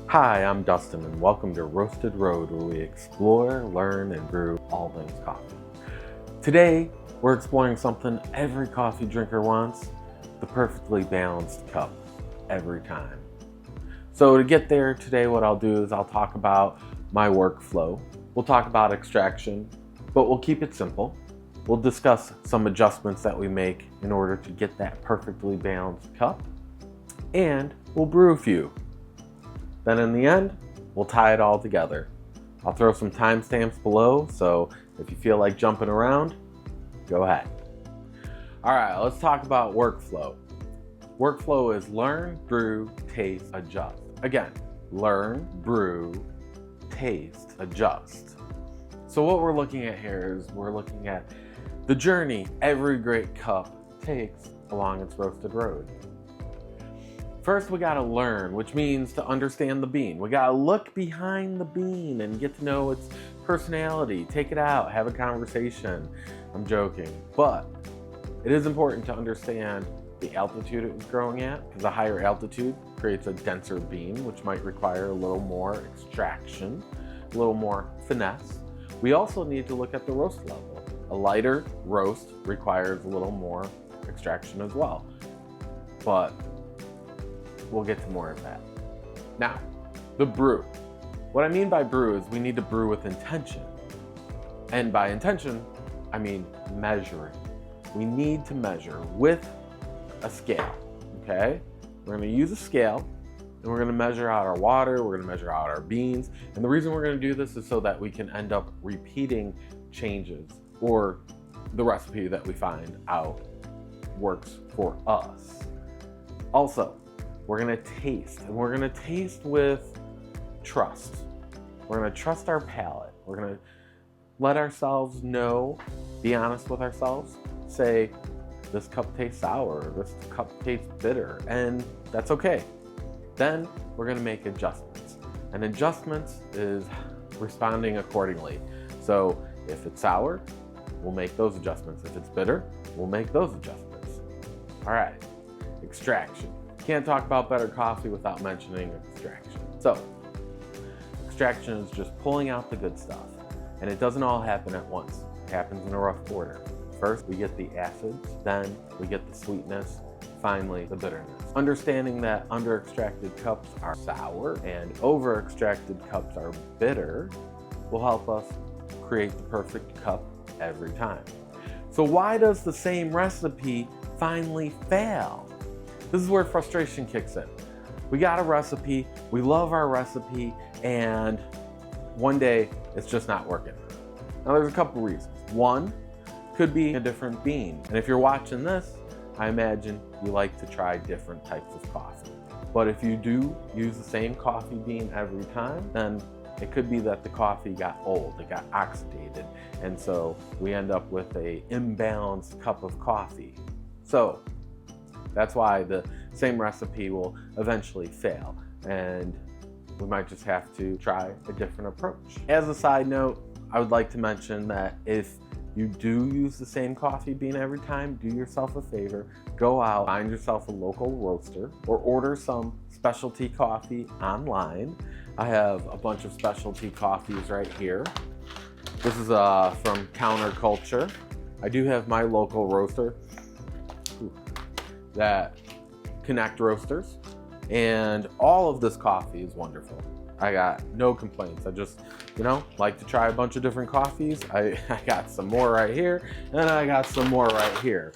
Hi, I'm Dustin, and welcome to Roasted Road, where we explore, learn, and brew all things coffee. Today, we're exploring something every coffee drinker wants: the perfectly balanced cup every time. So to get there today, what I'll do is I'll talk about my workflow. We'll talk about extraction, but we'll keep it simple. We'll discuss some adjustments that we make in order to get that perfectly balanced cup, and we'll brew a few. Then in the end, we'll tie it all together. I'll throw some timestamps below, so if you feel like jumping around, go ahead. All right, let's talk about workflow. Workflow is learn, brew, taste, adjust. Again, learn, brew, taste, adjust. So what we're looking at here is we're looking at the journey every great cup takes along its roasted road. First, we gotta learn, which means to understand the bean. We gotta look behind the bean and get to know its personality. Take it out, have a conversation. I'm joking, but it is important to understand the altitude it was growing at, because a higher altitude creates a denser bean, which might require a little more extraction, a little more finesse. We also need to look at the roast level. A lighter roast requires a little more extraction as well, but we'll get to more of that. Now, the brew. What I mean by brew is we need to brew with intention. And by intention, I mean measuring. We need to measure with a scale, okay? We're gonna use a scale, and we're gonna measure out our water, we're gonna measure out our beans. And the reason we're gonna do this is so that we can end up repeating changes, or the recipe that we find out works for us. Also, we're gonna taste, and we're gonna taste with trust. We're gonna trust our palate. We're gonna let ourselves know, be honest with ourselves, say, this cup tastes sour, this cup tastes bitter, and that's okay. Then we're gonna make adjustments. And adjustments is responding accordingly. So if it's sour, we'll make those adjustments. If it's bitter, we'll make those adjustments. All right, extraction. Can't talk about better coffee without mentioning extraction. So, extraction is just pulling out the good stuff. And it doesn't all happen at once. It happens in a rough order. First, we get the acids, then we get the sweetness, finally the bitterness. Understanding that under-extracted cups are sour and over-extracted cups are bitter will help us create the perfect cup every time. So why does the same recipe finally fail? This is where frustration kicks in. We got a recipe, we love our recipe, and one day it's just not working. Now there's a couple reasons. One, could be a different bean. And if you're watching this, I imagine you like to try different types of coffee. But if you do use the same coffee bean every time, then it could be that the coffee got old, it got oxidated, and so we end up with an imbalanced cup of coffee. So that's why the same recipe will eventually fail, and we might just have to try a different approach. As a side note, I would like to mention that if you do use the same coffee bean every time, do yourself a favor, go out, find yourself a local roaster, or order some specialty coffee online. I have a bunch of specialty coffees right here. This is from Counterculture. I do have my local roaster that Connect Roasters, and all of this coffee is wonderful. I got no complaints. I just, like to try a bunch of different coffees. I got some more right here, and I got some more right here.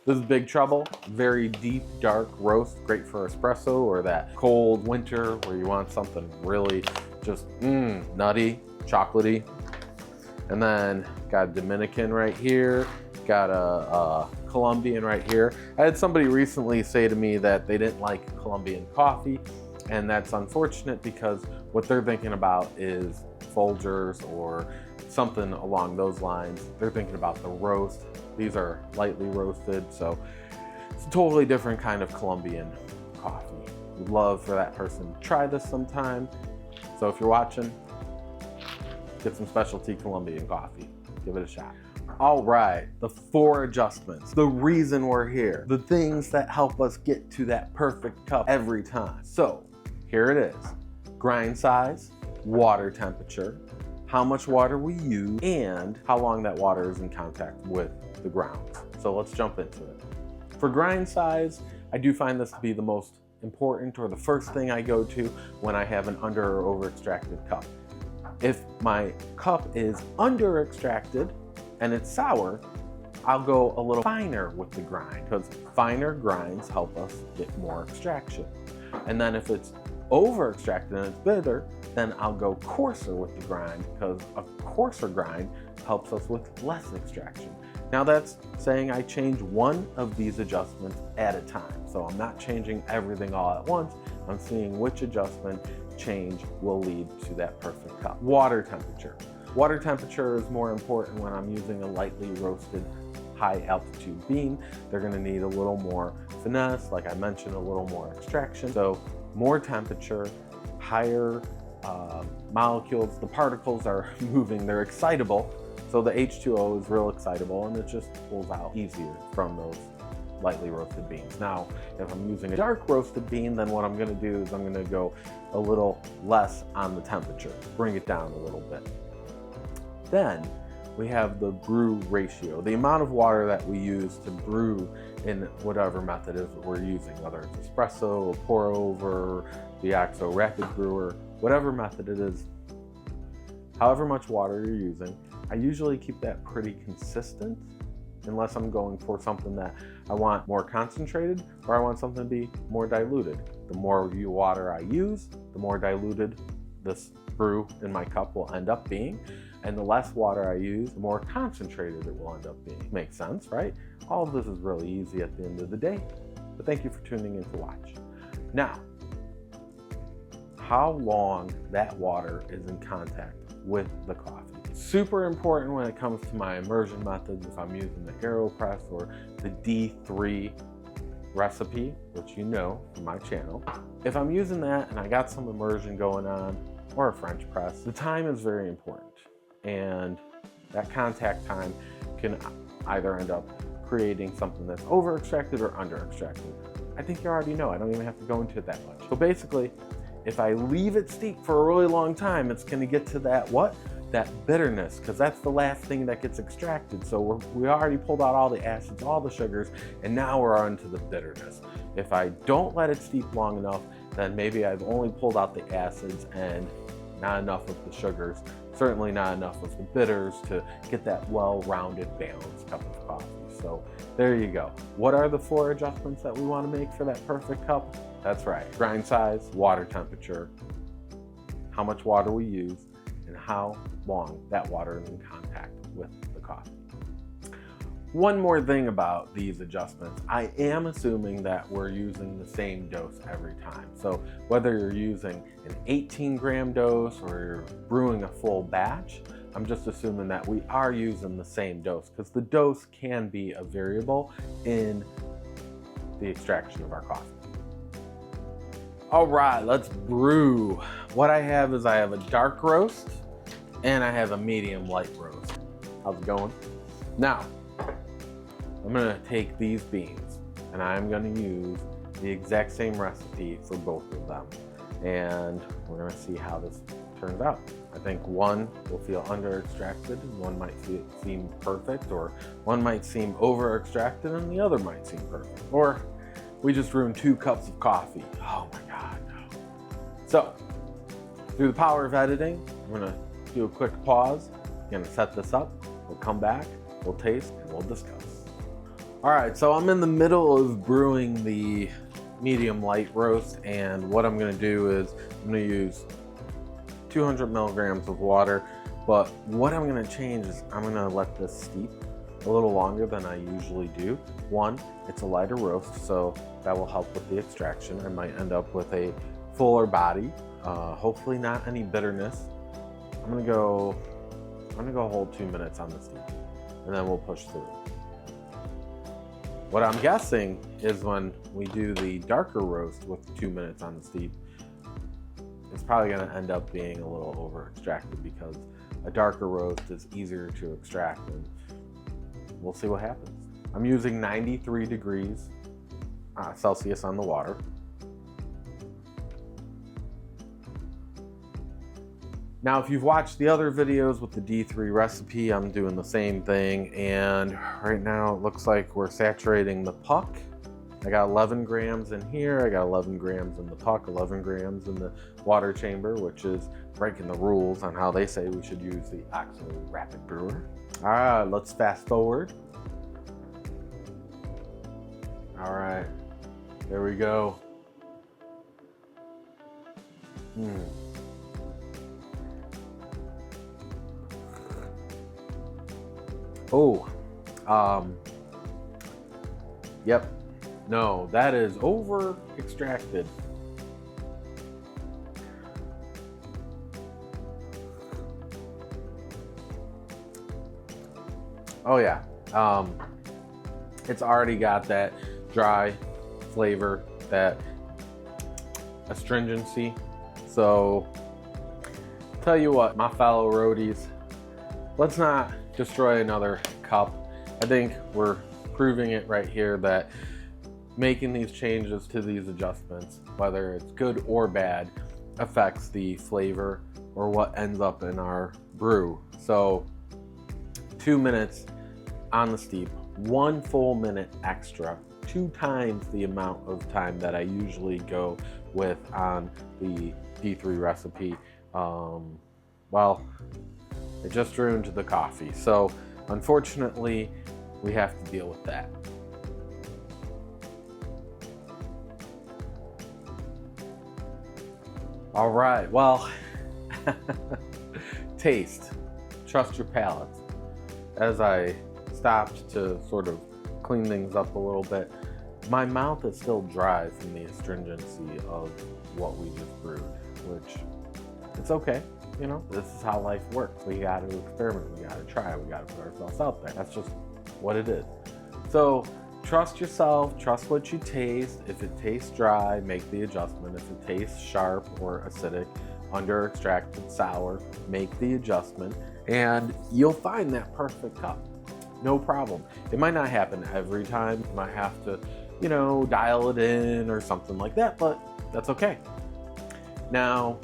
This is Big Trouble, very deep, dark roast, great for espresso or that cold winter where you want something really just nutty, chocolatey. And then got a Dominican right here, got a Colombian right here. I had somebody recently say to me that they didn't like Colombian coffee, and that's unfortunate because what they're thinking about is Folgers or something along those lines. They're thinking about the roast. These are lightly roasted, so it's a totally different kind of Colombian coffee. Would love for that person to try this sometime. So if you're watching, get some specialty Colombian coffee. Give it a shot. All right, the 4 adjustments, the reason we're here, the things that help us get to that perfect cup every time. So Here it is: grind size, water temperature, how much water we use, and how long that water is in contact with the grounds. So let's jump into it. For grind size, I do find this to be the most important, or the first thing I go to when I have an under or over extracted cup. If my cup is under extracted and it's sour, I'll go a little finer with the grind, because finer grinds help us get more extraction. And then if it's over extracted and it's bitter, then I'll go coarser with the grind, because a coarser grind helps us with less extraction. Now that's saying I change one of these adjustments at a time. So I'm not changing everything all at once. I'm seeing which adjustment change will lead to that perfect cup. Water temperature. Water temperature is more important when I'm using a lightly roasted high altitude bean. They're gonna need a little more finesse, like I mentioned, a little more extraction. So more temperature, higher molecules, the particles are moving, they're excitable. So the H2O is real excitable, and it just pulls out easier from those lightly roasted beans. Now, if I'm using a dark roasted bean, then what I'm gonna do is I'm gonna go a little less on the temperature, bring it down a little bit. Then we have the brew ratio, the amount of water that we use to brew in whatever method is we're using, whether it's espresso, a pour over, the OXO rapid brewer, whatever method it is. However much water you're using, I usually keep that pretty consistent, unless I'm going for something that I want more concentrated or I want something to be more diluted. The more water I use, the more diluted this brew in my cup will end up being, and the less water I use, the more concentrated it will end up being. Makes sense, right? All of this is really easy at the end of the day, but thank you for tuning in to watch. Now, how long that water is in contact with the coffee. Super important when it comes to my immersion methods. If I'm using the AeroPress or the D3 recipe, which you know from my channel, if I'm using that and I got some immersion going on, or a French press, the time is very important. And that contact time can either end up creating something that's over extracted or under extracted. I think you already know, I don't even have to go into it that much. So basically, if I leave it steep for a really long time, it's gonna get to that what? That bitterness, because that's the last thing that gets extracted. So we already pulled out all the acids, all the sugars, and now we're on to the bitterness. If I don't let it steep long enough, then maybe I've only pulled out the acids and not enough of the sugars, certainly not enough of the bitters to get that well-rounded, balanced cup of coffee. So there you go. What are the 4 adjustments that we want to make for that perfect cup? That's right. Grind size, water temperature, how much water we use, and how long that water is in contact with the coffee. One more thing about these adjustments, I am assuming that we're using the same dose every time. So whether you're using an 18-gram dose or you're brewing a full batch, I'm just assuming that we are using the same dose, because the dose can be a variable in the extraction of our coffee. All right, let's brew. What I have is I have a dark roast and I have a medium light roast. How's it going? Now, I'm gonna take these beans and I'm gonna use the exact same recipe for both of them. And we're gonna see how this turns out. I think one will feel under extracted, and one might seem perfect, or one might seem over extracted and the other might seem perfect. Or we just ruined 2 cups of coffee. Oh my God, no. So, through the power of editing, I'm gonna do a quick pause. I'm gonna set this up, we'll come back, we'll taste, and we'll discuss. All right, so I'm in the middle of brewing the medium light roast, and what I'm gonna do is I'm gonna use 200 milligrams of water, but what I'm gonna change is I'm gonna let this steep a little longer than I usually do. One, it's a lighter roast, so that will help with the extraction. I might end up with a fuller body, hopefully not any bitterness. I'm gonna go a whole 2 minutes on the steep, and then we'll push through. What I'm guessing is when we do the darker roast with 2 minutes on the steep, it's probably gonna end up being a little over extracted, because a darker roast is easier to extract, and we'll see what happens. I'm using 93 degrees Celsius on the water. Now, if you've watched the other videos with the D3 recipe, I'm doing the same thing, and right now it looks like we're saturating the puck. I got 11 grams in here, I got 11 grams in the puck, 11 grams in the water chamber, which is breaking the rules on how they say we should use the OXO Rapid Brewer. All right, let's fast forward. All right, there we go. Oh, yep. No, that is over extracted. Oh yeah, it's already got that dry flavor, that astringency. So, tell you what, my fellow roadies, let's not destroy another cup. I think we're proving it right here that making these changes to these adjustments, whether it's good or bad, affects the flavor or what ends up in our brew. So 2 minutes on the steep, 1 full minute extra, 2 times the amount of time that I usually go with on the D3 recipe. Well, it just ruined the coffee. So unfortunately, we have to deal with that. All right, well, taste, trust your palate. As I stopped to sort of clean things up a little bit, my mouth is still dry from the astringency of what we just brewed, which it's okay. You know, this is how life works. We got to experiment, we got to try, we got to put ourselves out there. That's just what it is. So trust yourself, trust what you taste. If it tastes dry, make the adjustment. If it tastes sharp or acidic, under extracted, sour, make the adjustment, and you'll find that perfect cup. No problem. It might not happen every time. You might have to, you know, dial it in or something like that, but that's okay. Now,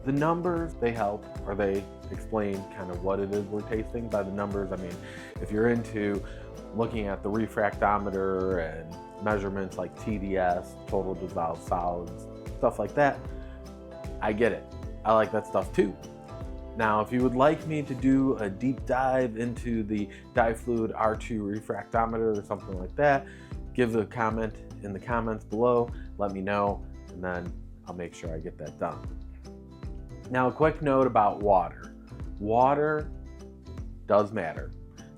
the numbers, they help, or they explain kind of what it is we're tasting by the numbers. I mean, if you're into looking at the refractometer and measurements like TDS, total dissolved solids, stuff like that, I get it. I like that stuff too. Now, if you would like me to do a deep dive into the DiFluid R2 refractometer or something like that, give a comment in the comments below, let me know, and then I'll make sure I get that done. Now, a quick note about water. Water does matter.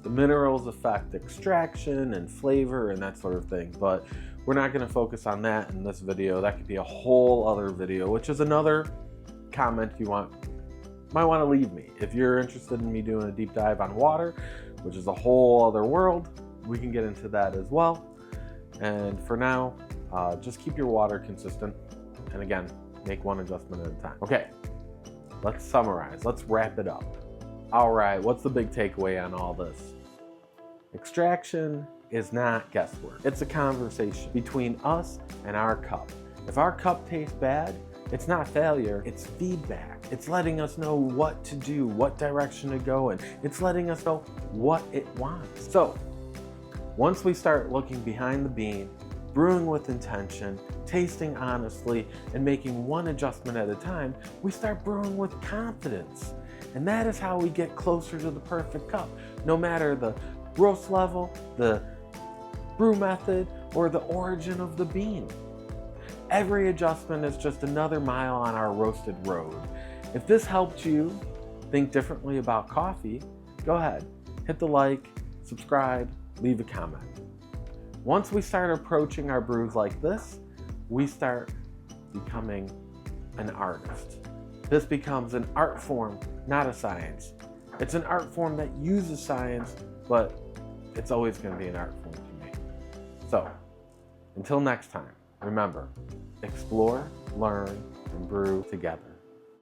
The minerals affect extraction and flavor and that sort of thing, but we're not going to focus on that in this video. That could be a whole other video, which is another comment you might want to leave me. If you're interested in me doing a deep dive on water, which is a whole other world, we can get into that as well. And for now, just keep your water consistent. And again, make one adjustment at a time. Okay, let's summarize. Let's wrap it up. All right, what's the big takeaway on all this? Extraction is not guesswork. It's a conversation between us and our cup. If our cup tastes bad, it's not failure, it's feedback. It's letting us know what to do, what direction to go in. It's letting us know what it wants. So, once we start looking behind the bean, brewing with intention, tasting honestly, and making one adjustment at a time, we start brewing with confidence. And that is how we get closer to the perfect cup, no matter the roast level, the brew method, or the origin of the bean. Every adjustment is just another mile on our roasted road. If this helped you think differently about coffee, go ahead, hit the like, subscribe, leave a comment. Once we start approaching our brews like this, we start becoming an artist. This becomes an art form, not a science. It's an art form that uses science, but it's always going to be an art form to me. So, until next time, remember, explore, learn, and brew together.